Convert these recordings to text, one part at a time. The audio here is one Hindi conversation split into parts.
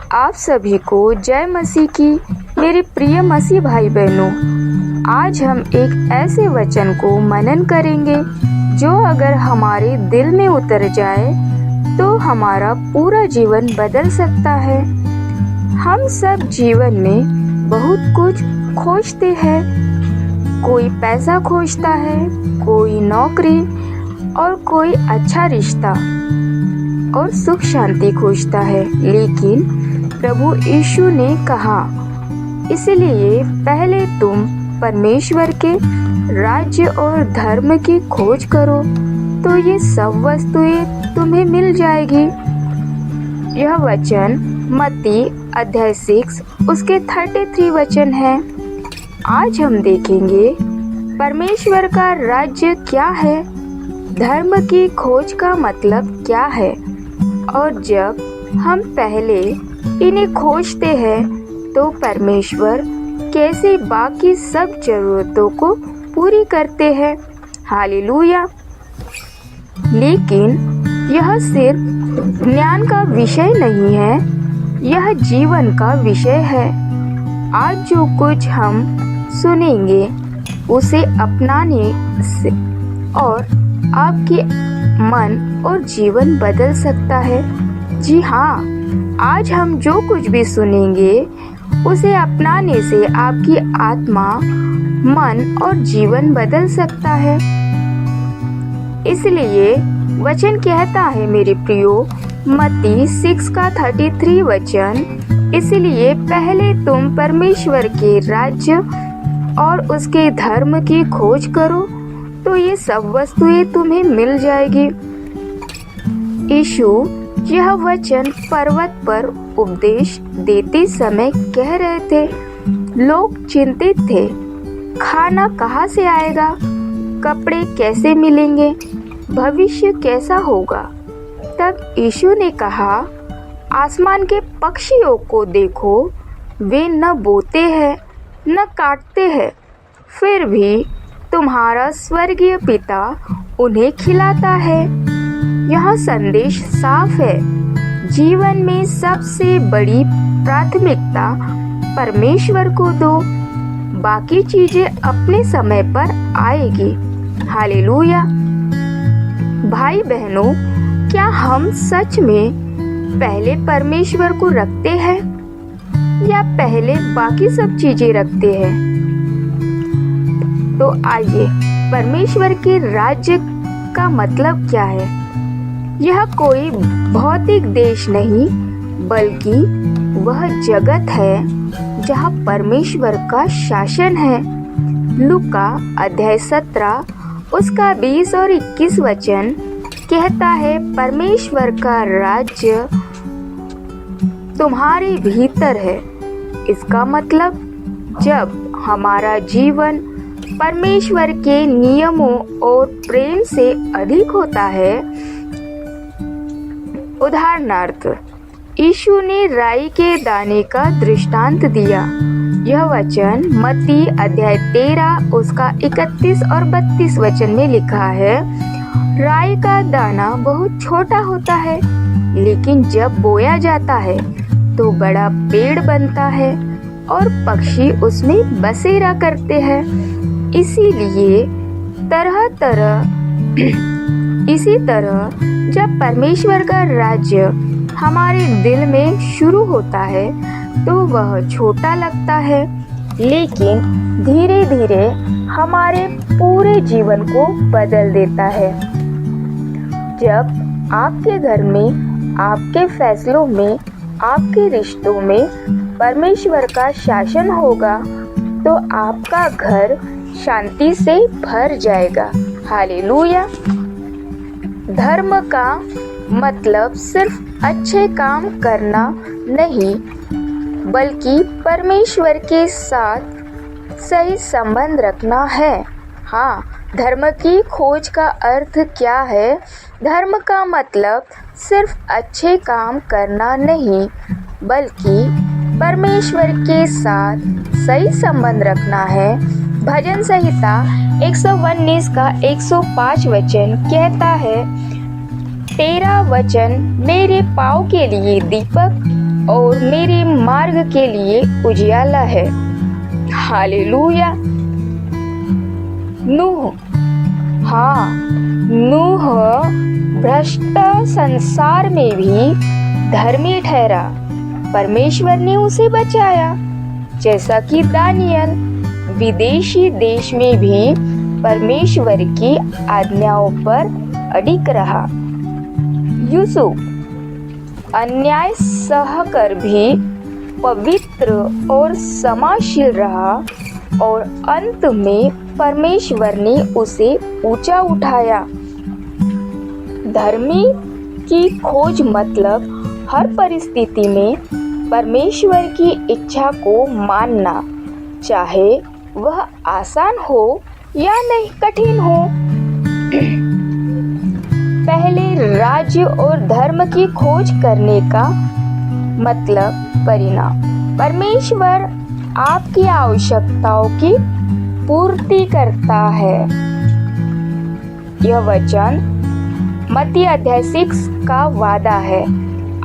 आप सभी को जय मसीह की। मेरे प्रिय मसीह भाई बहनों, आज हम एक ऐसे वचन को मनन करेंगे जो अगर हमारे दिल में उतर जाए तो हमारा पूरा जीवन बदल सकता है। हम सब जीवन में बहुत कुछ खोजते हैं। कोई पैसा खोजता है, कोई नौकरी और कोई अच्छा रिश्ता और सुख शांति खोजता है। लेकिन प्रभु यीशु ने कहा, इसलिए पहले तुम परमेश्वर के राज्य और धर्म की खोज करो तो ये सब वस्तुएं तुम्हें मिल जाएगी। यह वचन मत्ती अध्याय 6 उसके 33 वचन है। आज हम देखेंगे परमेश्वर का राज्य क्या है, धर्म की खोज का मतलब क्या है, और जब हम पहले इन्हें खोजते हैं तो परमेश्वर कैसे बाकी सब जरूरतों को पूरी करते हैं। हालेलुया। लेकिन यह सिर्फ ज्ञान का विषय नहीं है, यह जीवन का विषय है। आज जो कुछ हम सुनेंगे उसे अपनाने से और आपके मन और जीवन बदल सकता है। जी हाँ, आज हम जो कुछ भी सुनेंगे उसे अपनाने से आपकी आत्मा, मन और जीवन बदल सकता है। इसलिए वचन कहता है मेरे प्रियो, मत्ती 6 का 33 वचन, इसलिए पहले तुम परमेश्वर के राज्य और उसके धर्म की खोज करो तो ये सब वस्तुएं तुम्हें मिल जाएगी। यीशु यह वचन पर्वत पर उपदेश देते समय कह रहे थे। लोग चिंतित थे, खाना कहाँ से आएगा, कपड़े कैसे मिलेंगे, भविष्य कैसा होगा। तब यीशु ने कहा, आसमान के पक्षियों को देखो, वे न बोते हैं न काटते हैं, फिर भी तुम्हारा स्वर्गीय पिता उन्हें खिलाता है। यह संदेश साफ है, जीवन में सबसे बड़ी प्राथमिकता परमेश्वर को दो, बाकी चीजें अपने समय पर आएगी। हालेलुया। भाई बहनों, क्या हम सच में पहले परमेश्वर को रखते हैं या पहले बाकी सब चीजें रखते हैं? तो आइए, परमेश्वर के राज्य का मतलब क्या है? यह कोई भौतिक देश नहीं, बल्कि वह जगत है जहाँ परमेश्वर का शासन है। लूका अध्याय 17 उसका 20 और 21 वचन कहता है, परमेश्वर का राज्य तुम्हारे भीतर है। इसका मतलब जब हमारा जीवन परमेश्वर के नियमों और प्रेम से अधिक होता है। उदाहरणार्थ, यीशु ने राई के दाने का दृष्टांत दिया। यह वचन मत्ती अध्याय 13 उसका 31 और 32 वचन में लिखा है, राई का दाना बहुत छोटा होता है, लेकिन जब बोया जाता है तो बड़ा पेड़ बनता है और पक्षी उसमें बसेरा करते हैं। इसी तरह जब परमेश्वर का राज्य हमारे दिल में शुरू होता है तो वह छोटा लगता है, लेकिन धीरे धीरे हमारे पूरे जीवन को बदल देता है। जब आपके घर में, आपके फैसलों में, आपके रिश्तों में परमेश्वर का शासन होगा तो आपका घर शांति से भर जाएगा। हालेलुया। धर्म का मतलब सिर्फ अच्छे काम करना नहीं, बल्कि परमेश्वर के साथ सही संबंध रखना है। हाँ, धर्म की खोज का अर्थ क्या है? धर्म का मतलब सिर्फ अच्छे काम करना नहीं, बल्कि परमेश्वर के साथ सही संबंध रखना है। भजन संहिता 119 का 105 वचन कहता है, तेरा वचन मेरे पाँव के लिए दीपक और मेरे मार्ग के लिए उजियाला है। हालेलुया। नूह, हाँ, नूह भ्रष्ट संसार में भी धर्मी ठहरा, परमेश्वर ने उसे बचाया। जैसा कि दानियल विदेशी देश में भी परमेश्वर की आज्ञाओं पर अडिग रहा। यूसुफ अन्याय सहकर भी पवित्र और क्षमाशील रहा और अंत में परमेश्वर ने उसे ऊंचा उठाया। धर्मी की खोज मतलब हर परिस्थिति में परमेश्वर की इच्छा को मानना, चाहे वह आसान हो या नहीं कठिन हो। पहले राज्य और धर्म की खोज करने का मतलब परिणाम। परमेश्वर आपकी आवश्यकताओं की पूर्ति करता है। यह वचन मत्ती अध्याय 6 का वादा है।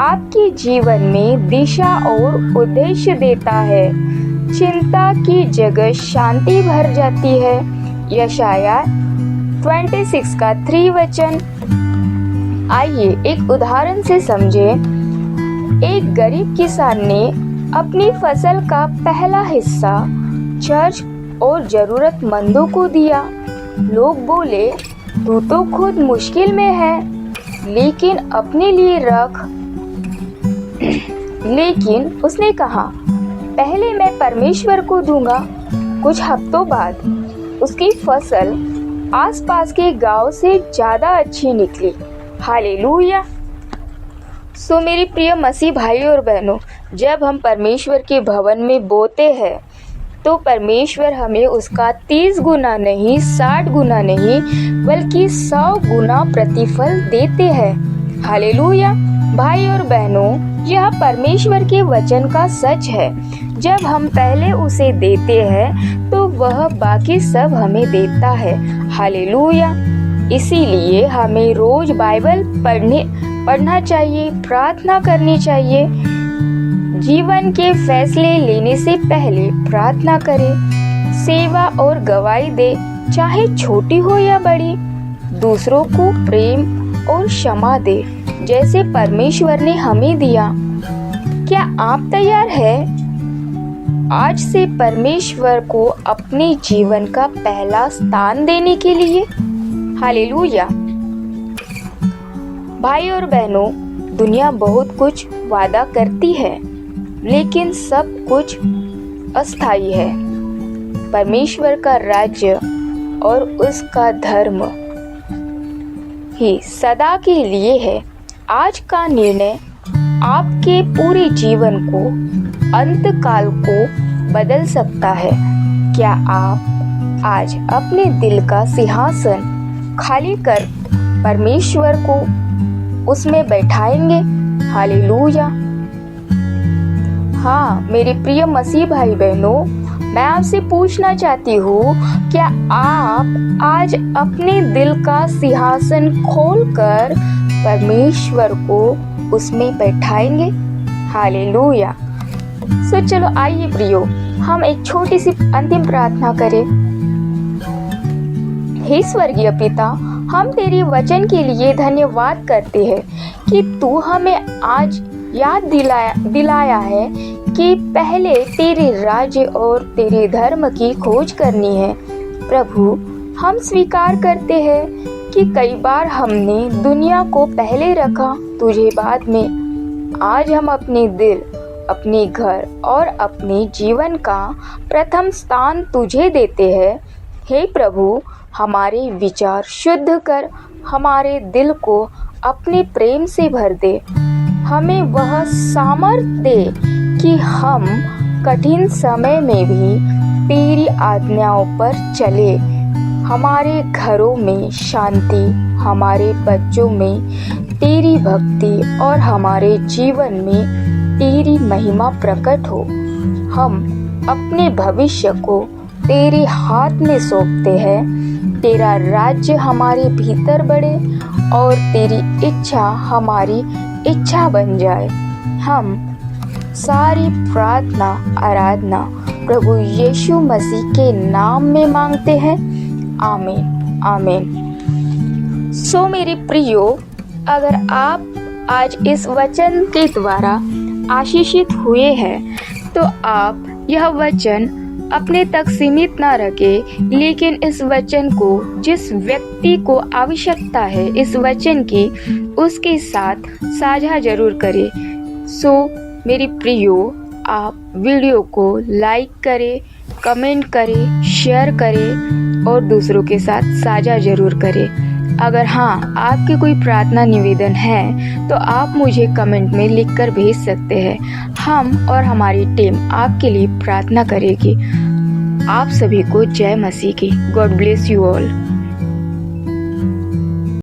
आपके जीवन में दिशा और उद्देश्य देता है। चिंता की जगह शांति भर जाती है। यशाया 26 का 3 वचन। आइए एक उदाहरण से समझें। एक गरीब किसान ने अपनी फसल का पहला हिस्सा चर्च और जरूरतमंदों को दिया। लोग बोले, तू तो खुद मुश्किल में है, लेकिन अपने लिए रख। लेकिन उसने कहा, पहले मैं परमेश्वर को दूंगा। कुछ हफ्तों बाद उसकी फसल आसपास के गांव से ज़्यादा अच्छी निकली। हालेलुया। सो मेरे प्रिय मसीह भाई और बहनों, जब हम परमेश्वर के भवन में बोते हैं तो परमेश्वर हमें उसका 30 गुना नहीं, 60 गुना नहीं, बल्कि 100 गुना प्रतिफल देते हैं। हालेलुया। भाई और बहनों, यह परमेश्वर के वचन का सच है। जब हम पहले उसे देते हैं तो वह बाकी सब हमें देता है। हालेलुया। इसीलिए हमें रोज बाइबल पढ़ना चाहिए, प्रार्थना करनी चाहिए। जीवन के फैसले लेने से पहले प्रार्थना करें। सेवा और गवाही दे, चाहे छोटी हो या बड़ी। दूसरों को प्रेम और क्षमा दे, जैसे परमेश्वर ने हमें दिया। क्या आप तैयार हैं आज से परमेश्वर को अपने जीवन का पहला स्थान देने के लिए? हालेलुया। भाई और बहनों, दुनिया बहुत कुछ वादा करती है, लेकिन सब कुछ अस्थायी है। परमेश्वर का राज्य और उसका धर्म ही सदा के लिए है। आज का निर्णय आपके पूरे जीवन को, अंत काल को बदल सकता है। क्या आप आज अपने दिल का सिंहासन खाली कर परमेश्वर को उसमें बैठाएंगे? हालेलुया। हाँ मेरे प्रिय मसीह भाई बहनों, मैं आपसे पूछना चाहती हूँ, क्या आप आज अपने दिल का सिंहासन खोलकर परमेश्वर को उसमें बैठाएंगे? हालेलुया। सो चलो आइए प्रियो, हम एक छोटी सी अंतिम प्रार्थना करें। हे स्वर्गीय पिता, हम तेरे वचन के लिए धन्यवाद करते हैं कि तू हमें आज याद दिलाया है कि पहले तेरे राज्य और तेरे धर्म की खोज करनी है। प्रभु, हम स्वीकार करते हैं कि कई बार हमने दुनिया को पहले रखा, तुझे बाद में। आज हम अपने दिल, अपने घर और अपने जीवन का प्रथम स्थान तुझे देते हैं। हे प्रभु, हमारे विचार शुद्ध कर, हमारे दिल को अपने प्रेम से भर दे। हमें वह सामर्थ्य दे कि हम कठिन समय में भी तेरी आज्ञाओं पर चले। हमारे घरों में शांति, हमारे बच्चों में तेरी भक्ति और हमारे जीवन में तेरी महिमा प्रकट हो। हम अपने भविष्य को तेरे हाथ में सौंपते हैं। तेरा राज्य हमारे भीतर बढ़े और तेरी इच्छा हमारी इच्छा बन जाए। हम सारी प्रार्थना आराधना प्रभु यीशु मसीह के नाम में मांगते हैं। आमीन आमीन। सो मेरे प्रियो, अगर आप आज इस वचन के द्वारा आशीषित हुए हैं तो आप यह वचन अपने तक सीमित ना रखें, लेकिन इस वचन को जिस व्यक्ति को आवश्यकता है इस वचन की, उसके साथ साझा जरूर करें। सो मेरी प्रियो, आप वीडियो को लाइक करें, कमेंट करें, शेयर करें और दूसरों के साथ साझा जरूर करें। अगर हाँ, आपके कोई प्रार्थना निवेदन है तो आप मुझे कमेंट में लिखकर भेज सकते हैं। हम और हमारी टीम आपके लिए प्रार्थना करेगी। आप सभी को जय मसीह की। God bless you all.